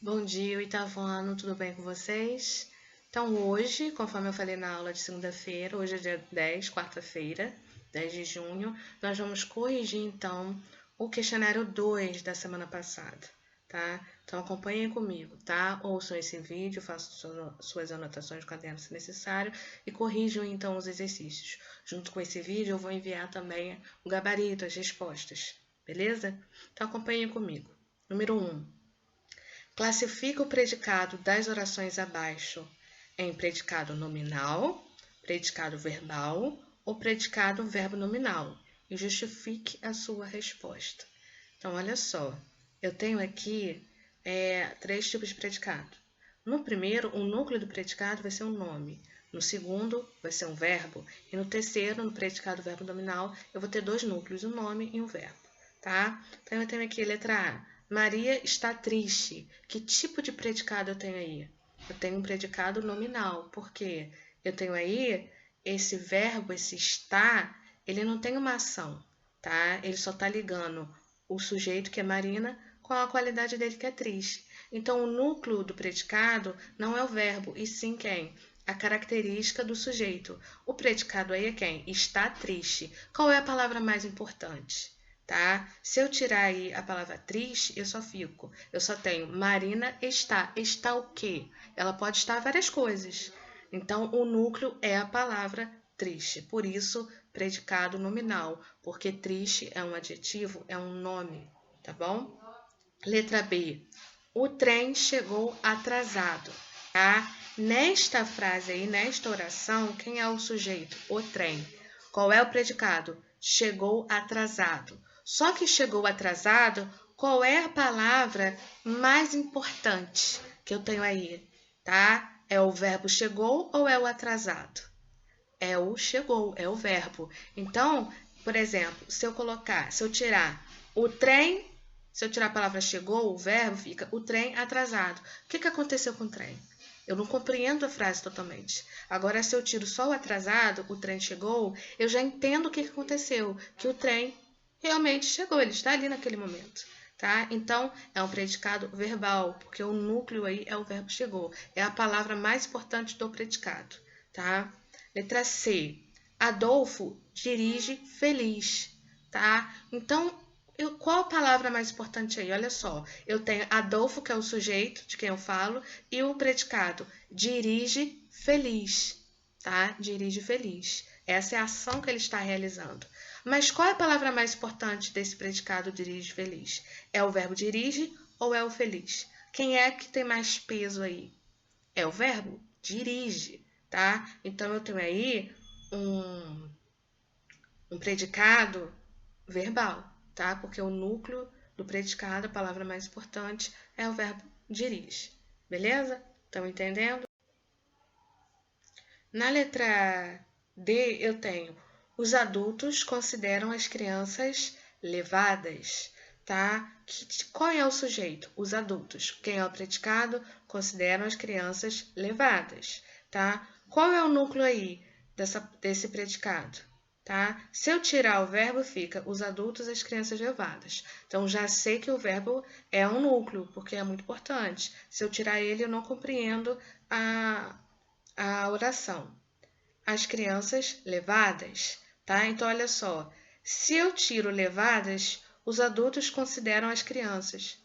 Bom dia, oitavo ano, tudo bem com vocês? Então, hoje, conforme eu falei na aula de segunda-feira, hoje é dia 10, quarta-feira, 10 de junho, nós vamos corrigir, então, o questionário 2 da semana passada, tá? Então, acompanhem comigo, tá? Ouçam esse vídeo, façam suas anotações no caderno se necessário e corrijam, então, os exercícios. Junto com esse vídeo, eu vou enviar também o gabarito, as respostas, beleza? Então, acompanhem comigo. Número 1. Classifica o predicado das orações abaixo em predicado nominal, predicado verbal ou predicado verbo nominal e justifique a sua resposta. Então, olha só, eu tenho aqui três tipos de predicado. No primeiro, o núcleo do predicado vai ser um nome. No segundo, vai ser um verbo. E no terceiro, no predicado verbo nominal, eu vou ter dois núcleos, um nome e um verbo. Tá? Então, eu tenho aqui a letra A. Maria está triste. Que tipo de predicado eu tenho aí? Eu tenho um predicado nominal, porque eu tenho aí esse verbo, esse está, ele não tem uma ação, tá? Ele só está ligando o sujeito, que é Marina, com a qualidade dele, que é triste. Então, o núcleo do predicado não é o verbo, e sim quem? A característica do sujeito. O predicado aí é quem? Está triste. Qual é a palavra mais importante? Tá? Se eu tirar aí a palavra triste, eu só tenho Marina está. Está o quê? Ela pode estar várias coisas. Então, o núcleo é a palavra triste. Por isso, predicado nominal, porque triste é um adjetivo, é um nome, tá bom? Letra B. O trem chegou atrasado, tá? Nesta frase aí, nesta oração, quem é o sujeito? O trem. Qual é o predicado? Chegou atrasado. Só que chegou atrasado, qual é a palavra mais importante que eu tenho aí, tá? É o verbo chegou ou é o atrasado? É o chegou, é o verbo. Então, por exemplo, se eu tirar o trem, se eu tirar a palavra chegou, o verbo fica o trem atrasado. O que aconteceu com o trem? Eu não compreendo a frase totalmente. Agora, se eu tiro só o atrasado, o trem chegou, eu já entendo o que aconteceu, que o trem realmente chegou, ele está ali naquele momento. Tá? Então, é um predicado verbal, porque o núcleo aí é o verbo chegou. É a palavra mais importante do predicado. Tá? Letra C. Adolfo dirige feliz. Tá? Então, qual a palavra mais importante aí? Olha só, eu tenho Adolfo, que é o sujeito de quem eu falo, e o predicado dirige feliz. Tá? Dirige feliz. Essa é a ação que ele está realizando. Mas qual é a palavra mais importante desse predicado dirige feliz? É o verbo dirige ou é o feliz? Quem é que tem mais peso aí? É o verbo dirige, tá? Então, eu tenho aí um predicado verbal, tá? Porque o núcleo do predicado, a palavra mais importante, é o verbo dirige. Beleza? Estão entendendo? Na letra D, eu tenho os adultos consideram as crianças levadas, tá? Qual é o sujeito? Os adultos. Quem é o predicado? Consideram as crianças levadas, tá? Qual é o núcleo aí desse predicado? Tá? Se eu tirar o verbo, fica os adultos, as crianças levadas. Então, já sei que o verbo é um núcleo, porque é muito importante. Se eu tirar ele, eu não compreendo a oração. As crianças levadas, tá? Então, olha só. Se eu tiro levadas, os adultos consideram as crianças.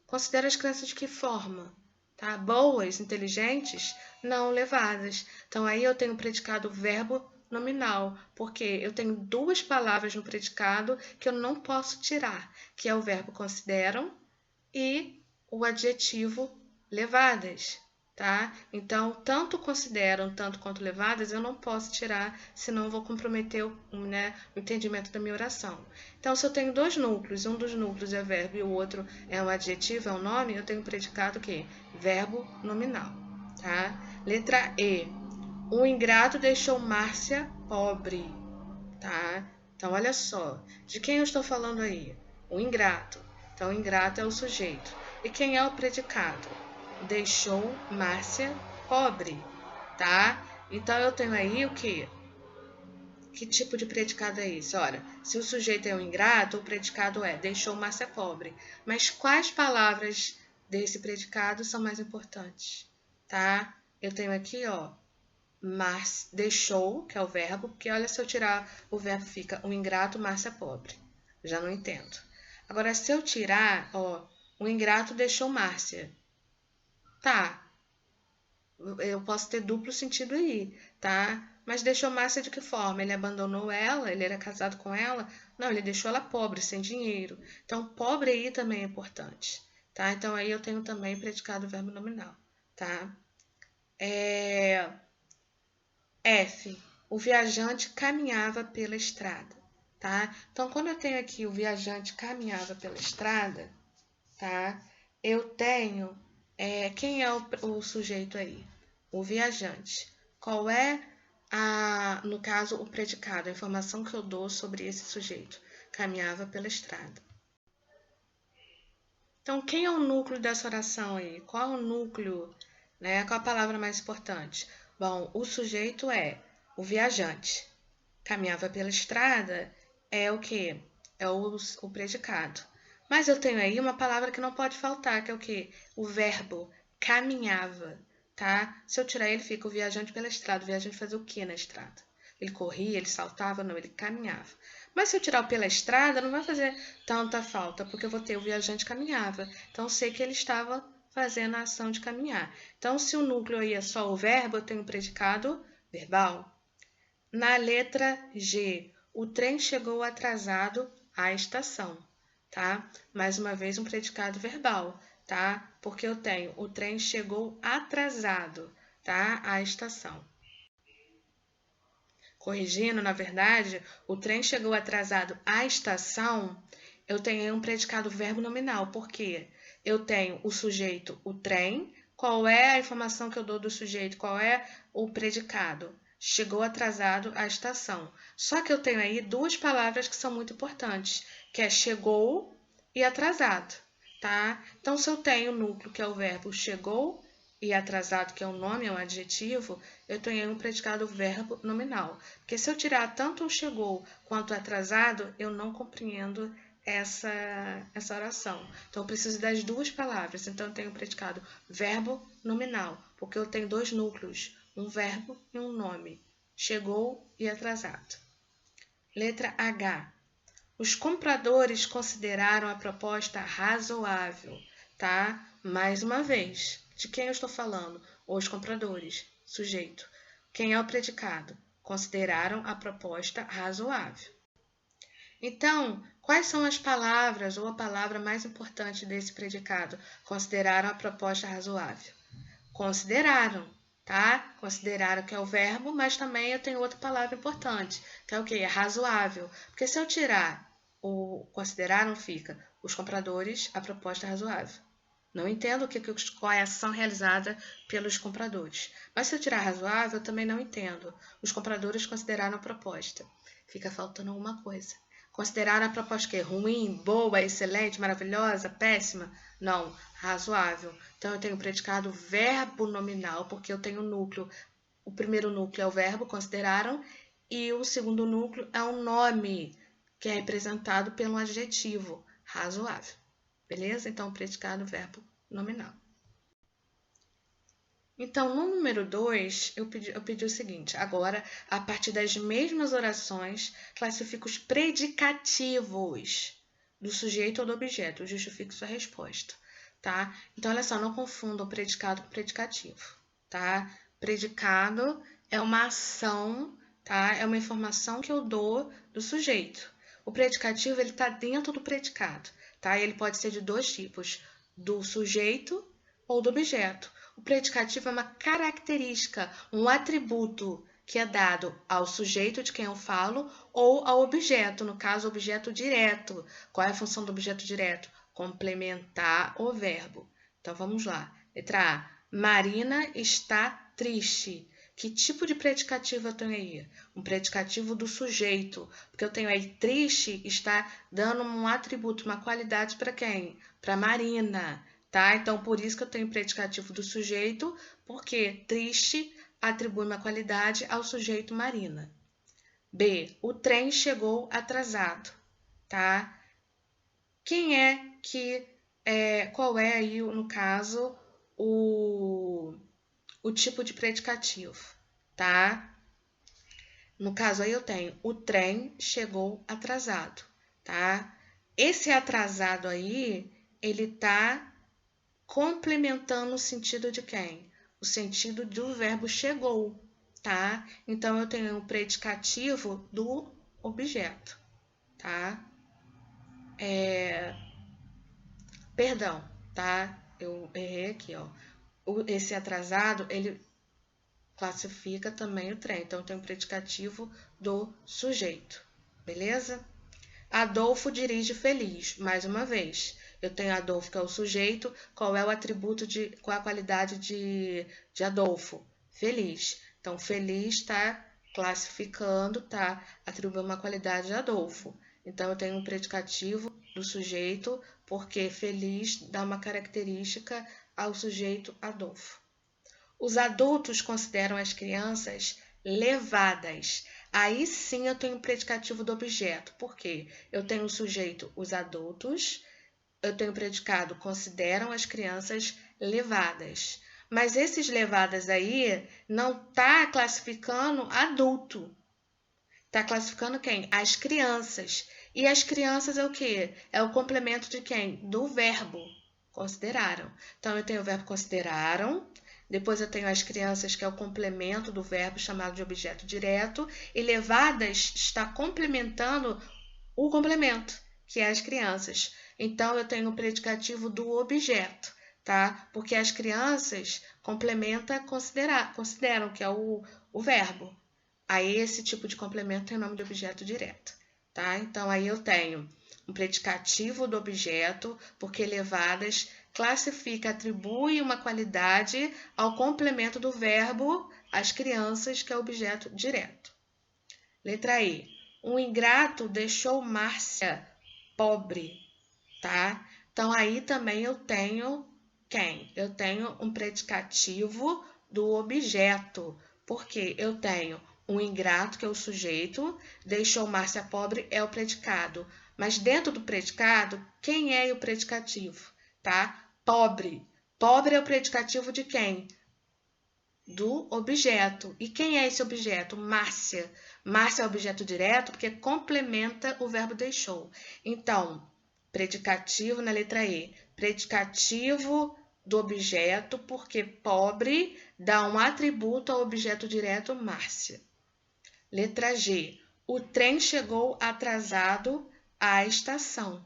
Consideram as crianças de que forma? Tá? Boas, inteligentes? Não levadas. Então, aí eu tenho o predicado verbo nominal, porque eu tenho duas palavras no predicado que eu não posso tirar, que é o verbo consideram e o adjetivo levadas, tá? Então, tanto consideram, tanto quanto levadas, eu não posso tirar, senão eu vou comprometer o entendimento da minha oração. Então, se eu tenho dois núcleos, um dos núcleos é verbo e o outro é um adjetivo, é um nome, eu tenho um predicado que verbo nominal, tá? Letra E. O ingrato deixou Márcia pobre, tá? Então, olha só, de quem eu estou falando aí? O ingrato. Então, o ingrato é o sujeito. E quem é o predicado? Deixou Márcia pobre, tá? Então, eu tenho aí o quê? Que tipo de predicado é esse? Ora, se o sujeito é o ingrato, o predicado é deixou Márcia pobre. Mas quais palavras desse predicado são mais importantes, tá? Eu tenho aqui, ó, deixou, que é o verbo, porque olha, se eu tirar o verbo fica o ingrato, Márcia é pobre. Já não entendo. Agora, se eu tirar, ó, o ingrato deixou Márcia. Tá, eu posso ter duplo sentido aí, tá? Mas deixou Márcia de que forma? Ele abandonou ela? Ele era casado com ela? Não, ele deixou ela pobre, sem dinheiro. Então, pobre aí também é importante, tá? Então, aí eu tenho também predicado verbo nominal, tá? F. O viajante caminhava pela estrada, tá? Então, quando eu tenho aqui o viajante caminhava pela estrada, tá? Eu tenho... quem é o sujeito aí? O viajante. Qual é, no caso, o predicado? A informação que eu dou sobre esse sujeito. Caminhava pela estrada. Então, quem é o núcleo dessa oração aí? Qual é o núcleo? Né? Qual a palavra mais importante? Bom, o sujeito é o viajante. Caminhava pela estrada é o quê? É o predicado. Mas eu tenho aí uma palavra que não pode faltar, que é o quê? O verbo caminhava, tá? Se eu tirar ele, fica o viajante pela estrada. O viajante fazia o quê na estrada? Ele corria, ele saltava? Não, ele caminhava. Mas se eu tirar o pela estrada, não vai fazer tanta falta, porque eu vou ter o viajante caminhava. Então, eu sei que ele estava fazendo a ação de caminhar. Então, se o núcleo aí é só o verbo, eu tenho um predicado verbal. Na letra G, o trem chegou atrasado à estação, tá? Mais uma vez um predicado verbal, tá? Porque eu tenho o trem chegou atrasado, tá? À estação. Corrigindo, na verdade, o trem chegou atrasado à estação, eu tenho um predicado verbo nominal, porque eu tenho o sujeito, o trem, qual é a informação que eu dou do sujeito, qual é o predicado? Chegou atrasado à estação. Só que eu tenho aí duas palavras que são muito importantes, que é chegou e atrasado, tá? Então, se eu tenho o núcleo, que é o verbo chegou, e atrasado, que é um nome, é um adjetivo, eu tenho um predicado verbo nominal. Porque se eu tirar tanto o chegou quanto o atrasado, eu não compreendo essa oração. Então, eu preciso das duas palavras. Então, eu tenho um predicado verbo nominal, porque eu tenho dois núcleos, um verbo e um nome. Chegou e atrasado. Letra H. Os compradores consideraram a proposta razoável, tá? Mais uma vez, de quem eu estou falando? Os compradores, sujeito. Quem é o predicado? Consideraram a proposta razoável. Então, quais são as palavras ou a palavra mais importante desse predicado? Consideraram a proposta razoável. Consideraram, tá? Consideraram que é o verbo, mas também eu tenho outra palavra importante, que é o quê? É razoável. Porque se eu tirar o consideraram, fica os compradores, a proposta é razoável. Não entendo qual é a ação realizada pelos compradores. Mas se eu tirar razoável, eu também não entendo. Os compradores consideraram a proposta. Fica faltando alguma coisa. Consideraram a proposta que é ruim, boa, excelente, maravilhosa, péssima? Não, razoável. Então, eu tenho predicado verbo nominal, porque eu tenho núcleo. O primeiro núcleo é o verbo, consideraram, e o segundo núcleo é um nome, que é representado pelo adjetivo, razoável. Beleza? Então, predicado verbo nominal. Então, no número 2, eu pedi o seguinte. Agora, a partir das mesmas orações, classifico os predicativos do sujeito ou do objeto. Eu justifico sua resposta, tá? Então, olha só, não confunda o predicado com predicativo, tá? Predicado é uma ação, tá? É uma informação que eu dou do sujeito. O predicativo, ele está dentro do predicado, tá? Ele pode ser de dois tipos, do sujeito ou do objeto. O predicativo é uma característica, um atributo que é dado ao sujeito de quem eu falo ou ao objeto, no caso, objeto direto. Qual é a função do objeto direto? Complementar o verbo. Então, vamos lá. Letra A. Marina está triste. Que tipo de predicativo eu tenho aí? Um predicativo do sujeito, porque eu tenho aí triste, está dando um atributo, uma qualidade para quem? Para Marina, tá? Então, por isso que eu tenho predicativo do sujeito, porque triste atribui uma qualidade ao sujeito Marina. B. O trem chegou atrasado, tá? Quem é que qual é aí, no caso, o tipo de predicativo, tá? No caso aí eu tenho o trem chegou atrasado, tá? Esse atrasado aí, ele tá complementando o sentido de quem? O sentido do verbo chegou, tá? Então eu tenho o predicativo do objeto, tá? Perdão, tá? Eu errei aqui, ó. Esse atrasado, ele classifica também o trem. Então, tem o predicativo do sujeito, beleza? Adolfo dirige feliz, mais uma vez. Eu tenho Adolfo, que é o sujeito. Qual é o atributo qual é a qualidade de Adolfo? Feliz. Então, feliz está classificando, tá atribuindo uma qualidade de Adolfo. Então, eu tenho um predicativo do sujeito, porque feliz dá uma característica ao sujeito Adolfo. Os adultos consideram as crianças levadas. Aí sim eu tenho o predicativo do objeto. Por quê? Eu tenho o sujeito, os adultos. Eu tenho o predicado, consideram as crianças levadas. Mas esses levadas aí não está classificando adulto. Está classificando quem? As crianças. E as crianças é o quê? É o complemento de quem? Do verbo. Consideraram. Então, eu tenho o verbo consideraram. Depois eu tenho as crianças, que é o complemento do verbo chamado de objeto direto. E levadas está complementando o complemento, que é as crianças. Então, eu tenho o predicativo do objeto, tá? Porque as crianças complementa consideram, que é o verbo. Aí, esse tipo de complemento tem nome de objeto direto, tá? Então, aí eu tenho um predicativo do objeto, porque levadas classifica, atribui uma qualidade ao complemento do verbo as crianças, que é o objeto direto. Letra E. Um ingrato deixou Márcia pobre, tá? Então, aí também eu tenho quem? Eu tenho um predicativo do objeto, porque eu tenho um ingrato, que é o sujeito, deixou Márcia pobre é o predicado. Mas dentro do predicado, quem é o predicativo, tá? Pobre. Pobre é o predicativo de quem? Do objeto. E quem é esse objeto? Márcia. Márcia é objeto direto porque complementa o verbo deixou. Então, predicativo na letra E. Predicativo do objeto, porque pobre dá um atributo ao objeto direto Márcia. Letra G. O trem chegou atrasado à estação,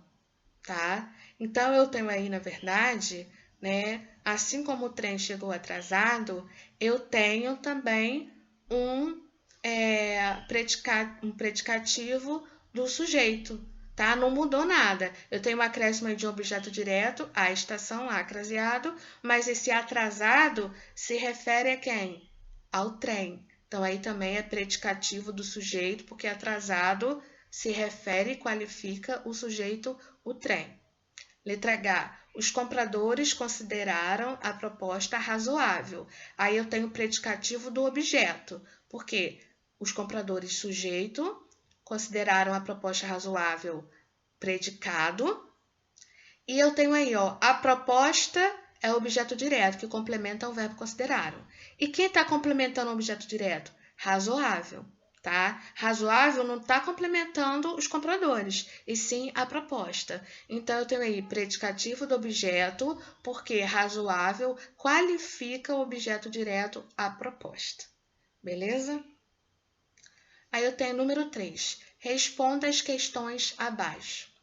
tá? Então, eu tenho aí, na verdade, né? Assim como o trem chegou atrasado, eu tenho também um predicativo do sujeito, tá? Não mudou nada. Eu tenho uma acréscimo de um objeto direto, a estação, atraseado, mas esse atrasado se refere a quem? Ao trem. Então, aí também é predicativo do sujeito, porque atrasado se refere e qualifica o sujeito, o trem. Letra H. Os compradores consideraram a proposta razoável. Aí eu tenho o predicativo do objeto, porque os compradores, sujeito, consideraram a proposta razoável, predicado. E eu tenho aí, ó, a proposta é o objeto direto, que complementa o verbo consideraram. E quem está complementando o objeto direto? Razoável. Tá? Razoável não está complementando os compradores, e sim a proposta. Então, eu tenho aí predicativo do objeto, porque razoável qualifica o objeto direto, a proposta. Beleza? Aí eu tenho número 3. Responda as questões abaixo.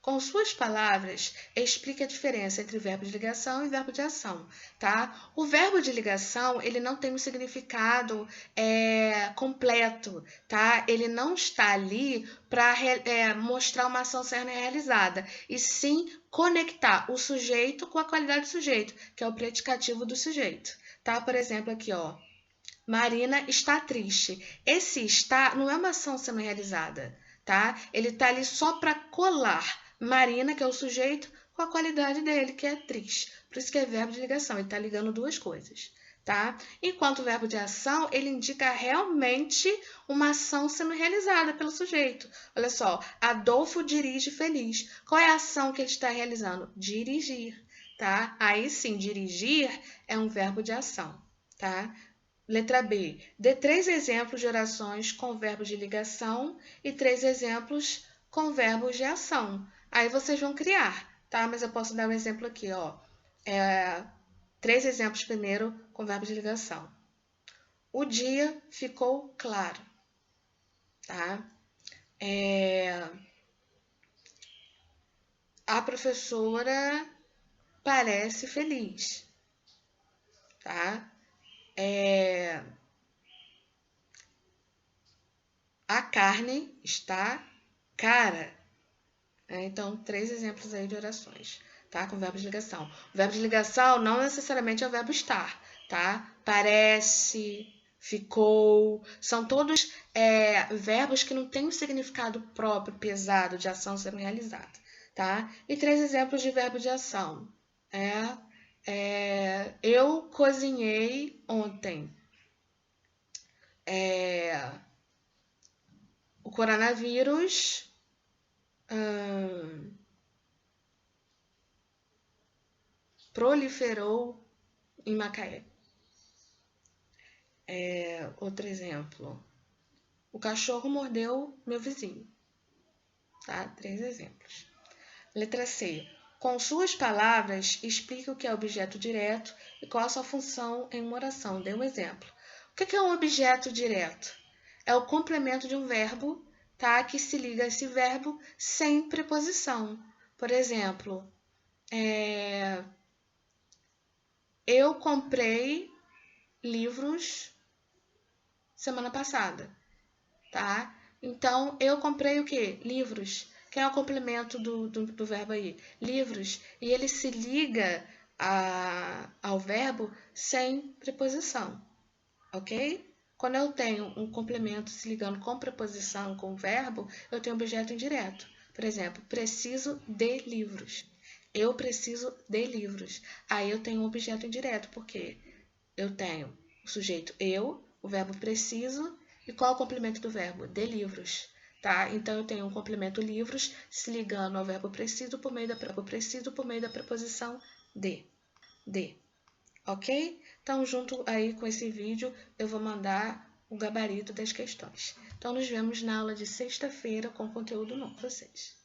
Com suas palavras, explique a diferença entre verbo de ligação e verbo de ação, tá? O verbo de ligação, ele não tem um significado completo, tá? Ele não está ali para mostrar uma ação sendo realizada, e sim conectar o sujeito com a qualidade do sujeito, que é o predicativo do sujeito, tá? Por exemplo, aqui, ó. Marina está triste. Esse está não é uma ação sendo realizada, tá? Ele está ali só para colar Marina, que é o sujeito, com a qualidade dele, que é triste. Por isso que é verbo de ligação, ele está ligando duas coisas, tá? Enquanto o verbo de ação, ele indica realmente uma ação sendo realizada pelo sujeito. Olha só, Adolfo dirige feliz. Qual é a ação que ele está realizando? Dirigir, tá? Aí sim, dirigir é um verbo de ação, tá? Letra B. Dê 3 exemplos de orações com verbo de ligação e 3 exemplos com verbos de ação. Aí vocês vão criar, tá? Mas eu posso dar um exemplo aqui, ó. 3 exemplos primeiro com verbo de ligação. O dia ficou claro, tá? A professora parece feliz, tá? A carne está cara. Então, 3 exemplos aí de orações, tá? Com verbo de ligação. O verbo de ligação não necessariamente é o verbo estar, tá? Parece, ficou, são todos verbos que não têm um significado próprio, pesado, de ação sendo realizada, tá? E 3 exemplos de verbo de ação. Eu cozinhei ontem. O coronavírus proliferou em Macaé. Outro exemplo. O cachorro mordeu meu vizinho. Tá? 3 exemplos. Letra C. Com suas palavras, explique o que é objeto direto e qual a sua função em uma oração. Dê um exemplo. O que é um objeto direto? É o complemento de um verbo, tá? Que se liga a esse verbo sem preposição. Por exemplo, eu comprei livros semana passada, tá? Então, eu comprei o quê? Livros. Que é o complemento do verbo aí? Livros. E ele se liga ao verbo sem preposição, ok? Quando eu tenho um complemento se ligando com preposição, com verbo, eu tenho objeto indireto. Por exemplo, preciso de livros. Eu preciso de livros. Aí eu tenho um objeto indireto, porque eu tenho o sujeito eu, o verbo preciso, e qual é o complemento do verbo? De livros. Tá? Então, eu tenho um complemento livros se ligando ao verbo preciso por meio da preposição de. Ok? Então, junto aí com esse vídeo, eu vou mandar o gabarito das questões. Então, nos vemos na aula de sexta-feira com conteúdo novo para vocês.